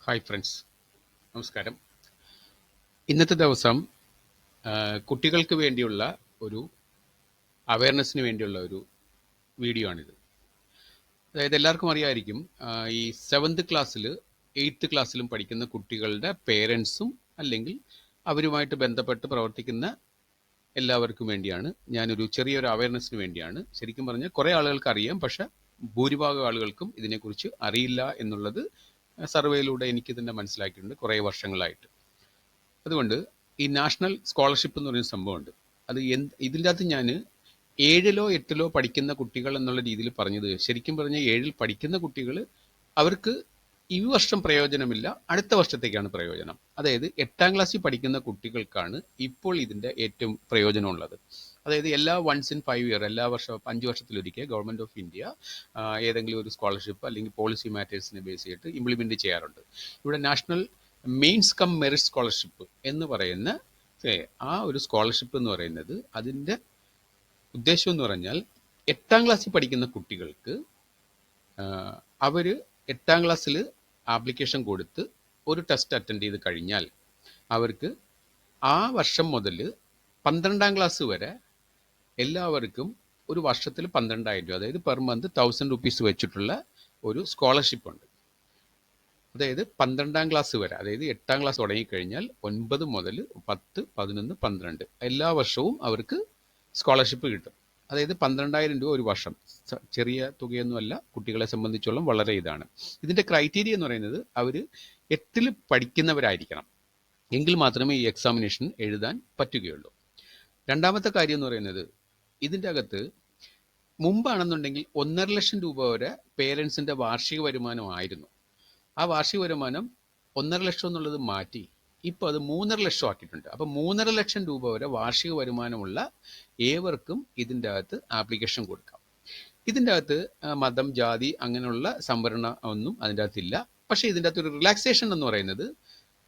Hi friends, നമസ്കാരം. ഇന്നത്തെ ദിവസം കുട്ടികൾക്ക് വേണ്ടിയുള്ള ഒരു അവയർനെസ്സിന് വേണ്ടിയുള്ള ഒരു വീഡിയോ ആണിത്. അതായത് എല്ലാവർക്കും അറിയാമായിരിക്കും, ഈ 7th ക്ലാസ്സിൽ 8th ക്ലാസ്സിലും പഠിക്കുന്ന കുട്ടികളുടെ പേരൻസും അല്ലെങ്കിൽ അവരുമായിട്ട് ബന്ധപ്പെട്ട് പ്രവർത്തിക്കുന്ന എല്ലാവർക്കും വേണ്ടിയാണ്. ഞാനൊരു ചെറിയൊരു അവയർനെസ്സിന് വേണ്ടിയാണ്. ശരിക്കും പറഞ്ഞാൽ കുറേ ആളുകൾക്ക് അറിയാം, പക്ഷെ ഭൂരിഭാഗം ആളുകൾക്കും ഇതിനെക്കുറിച്ച് അറിയില്ല എന്നുള്ളത് സർവേയിലൂടെ എനിക്ക് തന്നെ മനസ്സിലാക്കിയിട്ടുണ്ട് കുറേ വർഷങ്ങളായിട്ട്. അതുകൊണ്ട് ഈ നാഷണൽ സ്കോളർഷിപ്പ് എന്ന് പറയുന്ന സംഭവമുണ്ട്. അത് ഇതിൻ്റെ അകത്ത് ഞാൻ 7ലോ 8ലോ പഠിക്കുന്ന കുട്ടികൾ എന്നുള്ള രീതിയിൽ പറഞ്ഞത്, ശരിക്കും പറഞ്ഞാൽ 7ൽ പഠിക്കുന്ന കുട്ടികൾ അവർക്ക് ഈ വർഷം പ്രയോജനമില്ല, അടുത്ത വർഷത്തേക്കാണ് പ്രയോജനം. അതായത് 8ാം ക്ലാസ്സിൽ പഠിക്കുന്ന കുട്ടികൾക്കാണ് ഇപ്പോൾ ഇതിൻ്റെ ഏറ്റവും പ്രയോജനമുള്ളത്. അതായത് എല്ലാ വൺസ് ഇൻ 5 ഇയർ, എല്ലാ വർഷവും 5 വർഷത്തിലൊരിക്കൽ ഗവൺമെൻറ് ഓഫ് ഇന്ത്യ ഏതെങ്കിലും ഒരു സ്കോളർഷിപ്പ് അല്ലെങ്കിൽ പോളിസി മാറ്റേഴ്സിനെ ബേസ് ചെയ്തിട്ട് ഇംപ്ലിമെൻറ്റ് ചെയ്യാറുണ്ട്. ഇവിടെ national mains come merit scholarship എന്ന് പറയുന്ന ആ ഒരു സ്കോളർഷിപ്പ് എന്ന് പറയുന്നത്, അതിൻ്റെ ഉദ്ദേശം എന്ന് പറഞ്ഞാൽ 8ാം ക്ലാസ്സിൽ പഠിക്കുന്ന കുട്ടികൾക്ക് അവർ 8ാം ക്ലാസ്സിൽ ആപ്ലിക്കേഷൻ കൊടുത്ത് ഒരു ടെസ്റ്റ് അറ്റൻഡ് ചെയ്ത് കഴിഞ്ഞാൽ അവർക്ക് ആ വർഷം മുതൽ 12ാം ക്ലാസ് വരെ എല്ലാവർക്കും ഒരു വർഷത്തിൽ 12,000 രൂപ, അതായത് പെർ മന്ത് 1,000 rupees വെച്ചിട്ടുള്ള ഒരു സ്കോളർഷിപ്പ് ഉണ്ട്. അതായത് 12ാം ക്ലാസ് വരെ, അതായത് 8ാം ക്ലാസ് തുടങ്ങിക്കഴിഞ്ഞാൽ 9 മുതൽ 10, 11, 12 എല്ലാ വർഷവും അവർക്ക് സ്കോളർഷിപ്പ് കിട്ടും. അതായത് 12,000 രൂപ ഒരു വർഷം. ചെറിയ തുകയൊന്നുമല്ല, കുട്ടികളെ സംബന്ധിച്ചോളം വളരെ ഇതാണ്. ഇതിൻ്റെ ക്രൈറ്റീരിയ എന്ന് പറയുന്നത് അവർ 8ൽ പഠിക്കുന്നവരായിരിക്കണം, എങ്കിൽ മാത്രമേ ഈ എക്സാമിനേഷൻ എഴുതാൻ പറ്റുകയുള്ളൂ. രണ്ടാമത്തെ കാര്യം എന്ന് പറയുന്നത്, ഇതിൻ്റെ അകത്ത് മുമ്പാണെന്നുണ്ടെങ്കിൽ 1.5 ലക്ഷം രൂപ വരെ പേരൻസിൻ്റെ വാർഷിക വരുമാനമായിരുന്നു. ആ വാർഷിക വരുമാനം 1.5 ലക്ഷം എന്നുള്ളത് മാറ്റി ഇപ്പോൾ അത് 3.5 ലക്ഷം ആക്കിയിട്ടുണ്ട്. അപ്പം 3.5 ലക്ഷം രൂപ വരെ വാർഷിക വരുമാനമുള്ള ഏവർക്കും ഇതിൻ്റെ അകത്ത് ആപ്ലിക്കേഷൻ കൊടുക്കാം. ഇതിൻ്റെ അകത്ത് മതം, ജാതി അങ്ങനെയുള്ള സംവരണം ഒന്നും അതിൻ്റെ അകത്തില്ല. പക്ഷേ ഇതിൻ്റെ അകത്തൊരു റിലാക്സേഷൻ എന്ന് പറയുന്നത്,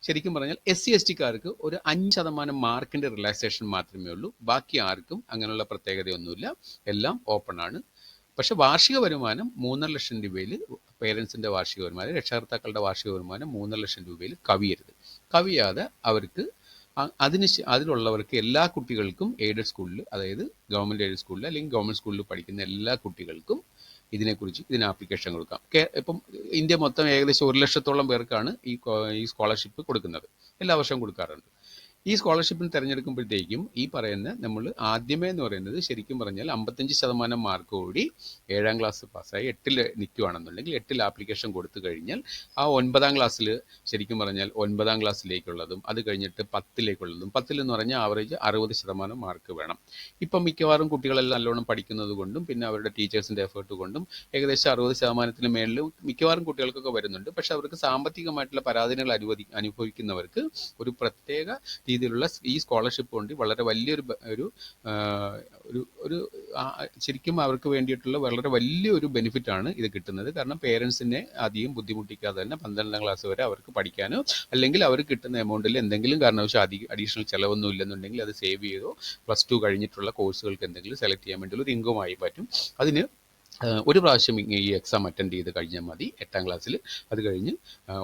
ശരിക്കും പറഞ്ഞാൽ SC/ST-കാർക്ക് ഒരു 5% മാർക്കിൻ്റെ റിലാക്സേഷൻ മാത്രമേ ഉള്ളൂ. ബാക്കി ആർക്കും അങ്ങനെയുള്ള പ്രത്യേകതയൊന്നുമില്ല, എല്ലാം ഓപ്പൺ ആണ്. പക്ഷെ വാർഷിക വരുമാനം 3.5 ലക്ഷം രൂപയിൽ, പേരൻസിൻ്റെ വാർഷിക വരുമാനം, രക്ഷകർത്താക്കളുടെ വാർഷിക വരുമാനം 3.5 ലക്ഷം രൂപയിൽ കവിയാതെ അവർക്ക് അതിലുള്ളവർക്ക് എല്ലാ കുട്ടികൾക്കും എയ്ഡഡ് സ്കൂളിൽ, അതായത് ഗവൺമെൻറ് എയ്ഡഡ് സ്കൂളിൽ അല്ലെങ്കിൽ ഗവൺമെൻറ് സ്കൂളിൽ പഠിക്കുന്ന എല്ലാ കുട്ടികൾക്കും ഇതിന് ആപ്ലിക്കേഷൻ കൊടുക്കാം. ഇപ്പം ഇന്ത്യ മൊത്തം ഏകദേശം 1 ലക്ഷത്തോളം പേർക്കാണ് ഈ സ്കോളർഷിപ്പ് കൊടുക്കുന്നത്, എല്ലാ വർഷവും കൊടുക്കാറുണ്ട്. ഈ സ്കോളർഷിപ്പിന് തിരഞ്ഞെടുക്കുമ്പോഴത്തേക്കും ഈ പറയുന്ന നമ്മൾ ആദ്യമേ എന്ന് പറയുന്നത്, ശരിക്കും പറഞ്ഞാൽ 55% മാർക്ക് കൂടി 7ാം ക്ലാസ് പാസ്സായി 8ൽ നിൽക്കുകയാണെന്നുണ്ടെങ്കിൽ 8ൽ ആപ്ലിക്കേഷൻ കൊടുത്തു കഴിഞ്ഞാൽ ആ 9ാം ക്ലാസ്സിൽ, ശരിക്കും പറഞ്ഞാൽ 9ാം ക്ലാസ്സിലേക്കുള്ളതും അത് കഴിഞ്ഞിട്ട് 10ലേക്കുള്ളതും, 10ൽ എന്ന് പറഞ്ഞാൽ ആവറേജ് 60% മാർക്ക് വേണം. ഇപ്പം മിക്കവാറും കുട്ടികളെല്ലാം നല്ലോണം പഠിക്കുന്നത് കൊണ്ടും പിന്നെ അവരുടെ ടീച്ചേഴ്സിൻ്റെ എഫേർട്ട് കൊണ്ടും ഏകദേശം 60%-ന് മേളിൽ മിക്കവാറും കുട്ടികൾക്കൊക്കെ വരുന്നുണ്ട്. പക്ഷെ അവർക്ക് സാമ്പത്തികമായിട്ടുള്ള പരാധീനങ്ങൾ അനുഭവിക്കുന്നവർക്ക് ഒരു പ്രത്യേക രീതിയിലുള്ള ഈ സ്കോളർഷിപ്പ് കൊണ്ട് വളരെ വലിയൊരു ശരിക്കും അവർക്ക് വേണ്ടിയിട്ടുള്ള വളരെ വലിയൊരു ബെനിഫിറ്റാണ് ഇത് കിട്ടുന്നത്. കാരണം പേരൻസിനെ അധികം ബുദ്ധിമുട്ടിക്കാതെ തന്നെ 12ാം ക്ലാസ് വരെ അവർക്ക് പഠിക്കാനോ, അല്ലെങ്കിൽ അവർ കിട്ടുന്ന എമൗണ്ടിൽ എന്തെങ്കിലും കാരണവശാൽ അഡീഷണൽ ചിലവൊന്നും ഇല്ലെന്നുണ്ടെങ്കിൽ അത് സേവ് ചെയ്തോ +2 കഴിഞ്ഞിട്ടുള്ള കോഴ്സുകൾക്ക് എന്തെങ്കിലും സെലക്ട് ചെയ്യാൻ വേണ്ടിയുള്ള ഒരു ഇൻകമായി പറ്റും. അതിന് ഒരു പ്രാവശ്യം ഈ എക്സാം അറ്റൻഡ് ചെയ്ത് കഴിഞ്ഞാൽ മതി 8ാം ക്ലാസ്സിൽ. അത് കഴിഞ്ഞ്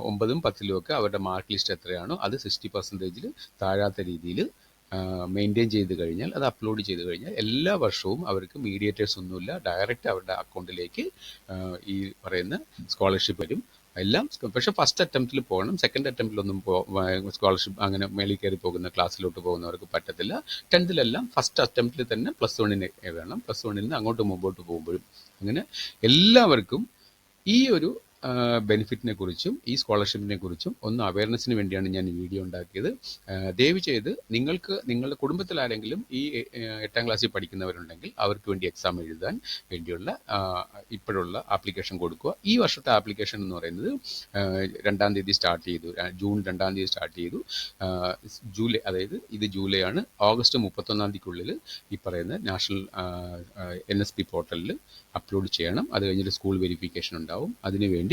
9ഉം 10ലും ഒക്കെ അവരുടെ മാർക്ക് ലിസ്റ്റ് എത്രയാണോ അത് 60%-ൽ താഴാത്ത രീതിയിൽ മെയിൻറ്റെയിൻ ചെയ്ത് കഴിഞ്ഞാൽ, അത് അപ്ലോഡ് ചെയ്ത് കഴിഞ്ഞാൽ എല്ലാ വർഷവും അവർക്ക് മീഡിയേറ്റേഴ്സ് ഒന്നുമില്ല, ഡയറക്റ്റ് അവരുടെ അക്കൗണ്ടിലേക്ക് ഈ പറയുന്ന സ്കോളർഷിപ്പ് വരും എല്ലാം. പക്ഷേ ഫസ്റ്റ് അറ്റംപ്റ്റിൽ പോകണം, സെക്കൻഡ് അറ്റംപ്റ്റിലൊന്നും സ്കോളർഷിപ്പ് അങ്ങനെ മേളിൽ കയറി പോകുന്ന ക്ലാസ്സിലോട്ട് പോകുന്നവർക്ക് പറ്റത്തില്ല. 10ലെല്ലാം ഫസ്റ്റ് അറ്റംപ്റ്റിൽ തന്നെ +1-ന് വേണം, +1-ൽ നിന്ന് അങ്ങോട്ട് മുമ്പോട്ട് പോകുമ്പോഴും. അങ്ങനെ എല്ലാവർക്കും ഈ ഒരു ബെനിഫിറ്റിനെ കുറിച്ചും ഈ സ്കോളർഷിപ്പിനെ കുറിച്ചും ഒന്ന് അവയർനെസ്സിന് വേണ്ടിയാണ് ഞാൻ ഈ വീഡിയോ ഉണ്ടാക്കിയത്. ദയവ് ചെയ്ത് നിങ്ങൾക്ക് നിങ്ങളുടെ കുടുംബത്തിൽ ആരെങ്കിലും ഈ 8ാം ക്ലാസ്സിൽ പഠിക്കുന്നവരുണ്ടെങ്കിൽ അവർക്ക് വേണ്ടി എക്സാം എഴുതാൻ വേണ്ടിയുള്ള ഇപ്പോഴുള്ള ആപ്ലിക്കേഷൻ കൊടുക്കുക. ഈ വർഷത്തെ ആപ്ലിക്കേഷൻ എന്ന് പറയുന്നത് 2-ാം തീയതി സ്റ്റാർട്ട് ചെയ്തു, ജൂൺ 2-ാം തീയതി സ്റ്റാർട്ട് ചെയ്തു. ജൂലൈ, അതായത് ഇത് ജൂലൈ ആണ്, ഓഗസ്റ്റ് 31-ാം തീയതിക്കുള്ളിൽ ഈ പറയുന്ന നാഷണൽ NSP പോർട്ടലിൽ അപ്ലോഡ് ചെയ്യണം. അത് കഴിഞ്ഞിട്ട് സ്കൂൾ വെരിഫിക്കേഷൻ ഉണ്ടാവും. അതിനുവേണ്ടി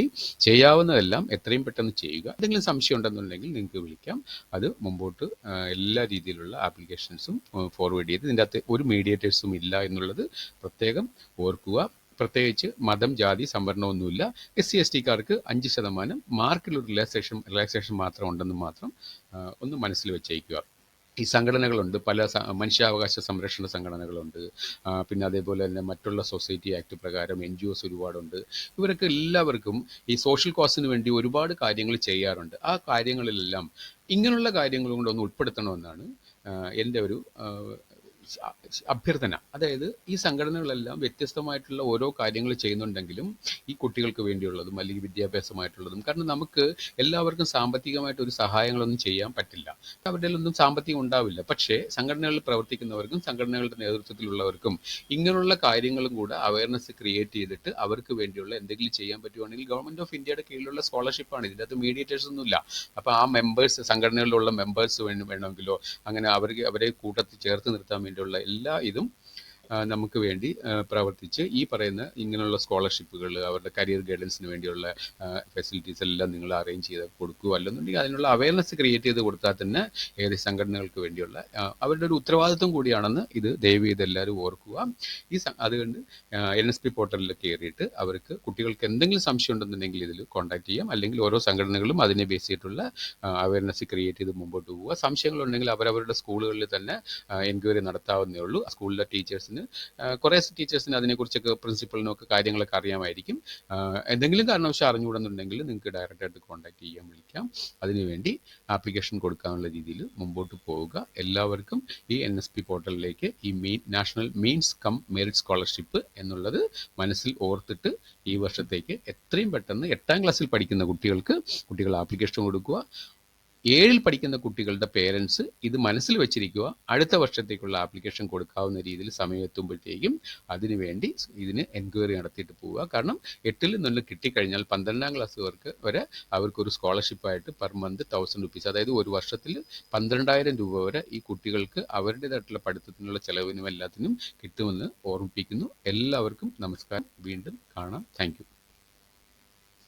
ചെയ്യാവുന്നതെല്ലാം എത്രയും പെട്ടെന്ന് ചെയ്യുക. എന്തെങ്കിലും സംശയം ഉണ്ടെന്നുണ്ടെങ്കിൽ നിങ്ങൾക്ക് വിളിക്കാം. അത് മുമ്പോട്ട് എല്ലാ രീതിയിലുള്ള ആപ്ലിക്കേഷൻസും ഫോർവേഡ് ചെയ്ത്, ഇതിൻ്റെ അകത്ത് ഒരു മീഡിയേറ്റേഴ്സും ഇല്ല എന്നുള്ളത് പ്രത്യേകം ഓർക്കുക. പ്രത്യേകിച്ച് മതം, ജാതി, സംവരണമൊന്നുമില്ല. SC ST-ക്കാർക്ക് 5% മാർക്കിലൊരു റിലാക്സേഷൻ മാത്രം ഉണ്ടെന്ന് മാത്രം ഒന്ന് മനസ്സിൽ വെച്ചേക്കുക. ഈ സംഘടനകളുണ്ട്, പല മനുഷ്യാവകാശ സംരക്ഷണ സംഘടനകളുണ്ട്, പിന്നെ അതേപോലെ തന്നെ മറ്റുള്ള സൊസൈറ്റി ആക്ട് പ്രകാരം NGOs ഒരുപാടുണ്ട്. ഇവരൊക്കെ എല്ലാവർക്കും ഈ സോഷ്യൽ കോസിന് വേണ്ടി ഒരുപാട് കാര്യങ്ങൾ ചെയ്യാറുണ്ട്. ആ കാര്യങ്ങളിലെല്ലാം ഇങ്ങനെയുള്ള കാര്യങ്ങളും കൂടെ ഒന്ന് ഉൾപ്പെടുത്തണമെന്നാണ് എൻ്റെ ഒരു അഭ്യർത്ഥന. അതായത് ഈ സംഘടനകളെല്ലാം വ്യത്യസ്തമായിട്ടുള്ള ഓരോ കാര്യങ്ങൾ ചെയ്യുന്നുണ്ടെങ്കിലും ഈ കുട്ടികൾക്ക് വേണ്ടിയുള്ളതും അല്ലെങ്കിൽ വിദ്യാഭ്യാസമായിട്ടുള്ളതും, കാരണം നമുക്ക് എല്ലാവർക്കും സാമ്പത്തികമായിട്ട് ഒരു സഹായങ്ങളൊന്നും ചെയ്യാൻ പറ്റില്ല, അവരുടെ ഒന്നും സാമ്പത്തികം ഉണ്ടാവില്ല. പക്ഷേ സംഘടനകളിൽ പ്രവർത്തിക്കുന്നവർക്കും സംഘടനകളുടെ നേതൃത്വത്തിലുള്ളവർക്കും ഇങ്ങനെയുള്ള കാര്യങ്ങളും കൂടെ അവയർനെസ് ക്രിയേറ്റ് ചെയ്തിട്ട് അവർക്ക് വേണ്ടിയുള്ള എന്തെങ്കിലും ചെയ്യാൻ പറ്റുവാണെങ്കിൽ ഗവൺമെൻറ് ഓഫ് ഇന്ത്യയുടെ കീഴിലുള്ള സ്കോളർഷിപ്പാണ്. ഇതിൻ്റെ അകത്ത് മീഡിയേറ്റേഴ്സ് ഒന്നുമില്ല. അപ്പോൾ ആ മെമ്പേഴ്സ്, സംഘടനകളിലുള്ള മെമ്പേഴ്സ് വേണമെങ്കിലോ അങ്ങനെ അവരെ കൂട്ടത്തിൽ ചേർത്ത് നിർത്താൻ വേണ്ടിയുള്ള എല്ലാ ഇതും നമുക്ക് വേണ്ടി പ്രവർത്തിച്ച് ഈ പറയുന്ന ഇങ്ങനെയുള്ള സ്കോളർഷിപ്പുകൾ, അവരുടെ കരിയർ ഗൈഡൻസിന് വേണ്ടിയുള്ള ഫെസിലിറ്റീസ് എല്ലാം നിങ്ങൾ അറേഞ്ച് ചെയ്ത് കൊടുക്കുക. അല്ലെന്നുണ്ടെങ്കിൽ അതിനുള്ള അവയർനെസ് ക്രിയേറ്റ് ചെയ്ത് കൊടുത്താൽ തന്നെ ഏത് സംഘടനകൾക്ക് വേണ്ടിയുള്ള അവരുടെ ഒരു ഉത്തരവാദിത്വം കൂടിയാണെന്ന് ഇത് ദയവ് ചെയ്ത് എല്ലാവരും ഓർക്കുക. അതുകൊണ്ട് NSP പോർട്ടലിൽ കയറിയിട്ട് അവർക്ക് കുട്ടികൾക്ക് എന്തെങ്കിലും സംശയം ഉണ്ടെന്നുണ്ടെങ്കിൽ ഇതിൽ കോൺടാക്ട് ചെയ്യാം. അല്ലെങ്കിൽ ഓരോ സംഘടനകളും അതിനെ ബേസ് ചെയ്തിട്ടുള്ള അവയർനെസ് ക്രിയേറ്റ് ചെയ്ത് മുമ്പോട്ട് പോവുക. സംശയങ്ങളുണ്ടെങ്കിൽ അവരവരുടെ സ്കൂളുകളിൽ തന്നെ എൻക്വയറി നടത്താവുന്നേ ഉള്ളൂ. സ്കൂളിലെ ടീച്ചേഴ്സിന്, കുറേ ടീച്ചേഴ്സിന് അതിനെക്കുറിച്ചൊക്കെ പ്രിൻസിപ്പളിനൊക്കെ കാര്യങ്ങളൊക്കെ അറിയാമായിരിക്കും. എന്തെങ്കിലും കാരണവശാൽ അറിഞ്ഞുകൂടുന്നുണ്ടെങ്കിൽ നിങ്ങൾക്ക് ഡയറക്റ്റായിട്ട് കോൺടാക്ട് ചെയ്യാൻ, വിളിക്കാം. അതിനുവേണ്ടി ആപ്ലിക്കേഷൻ കൊടുക്കാനുള്ള രീതിയിൽ മുമ്പോട്ട് പോവുക. എല്ലാവർക്കും ഈ NSP പോർട്ടലിലേക്ക് ഈ national means come merit scholarship എന്നുള്ളത് മനസ്സിൽ ഓർത്തിട്ട് ഈ വർഷത്തേക്ക് എത്രയും പെട്ടെന്ന് 8ാം ക്ലാസ്സിൽ പഠിക്കുന്ന കുട്ടികൾ ആപ്ലിക്കേഷൻ കൊടുക്കുക. 7ൽ പഠിക്കുന്ന കുട്ടികളുടെ പേരൻസ് ഇത് മനസ്സിൽ വെച്ചിരിക്കുക. അടുത്ത വർഷത്തേക്കുള്ള ആപ്ലിക്കേഷൻ കൊടുക്കാവുന്ന രീതിയിൽ സമയം എത്തുമ്പോഴത്തേക്കും അതിനുവേണ്ടി ഇതിന് എൻക്വയറി നടത്തിയിട്ട് പോവുക. കാരണം 8ൽ നിന്ന് കിട്ടിക്കഴിഞ്ഞാൽ 12ാം ക്ലാസ് വരെ അവർക്കൊരു സ്കോളർഷിപ്പായിട്ട് പെർ മന്ത് 1000 rupees, അതായത് ഒരു വർഷത്തിൽ 12,000 രൂപ വരെ ഈ കുട്ടികൾക്ക് അവരുടേതായിട്ടുള്ള പഠിത്തത്തിനുള്ള ചെലവിനും എല്ലാത്തിനും കിട്ടുമെന്ന് ഓർമ്മിപ്പിക്കുന്നു. എല്ലാവർക്കും നമസ്കാരം. വീണ്ടും കാണാം. Thank you.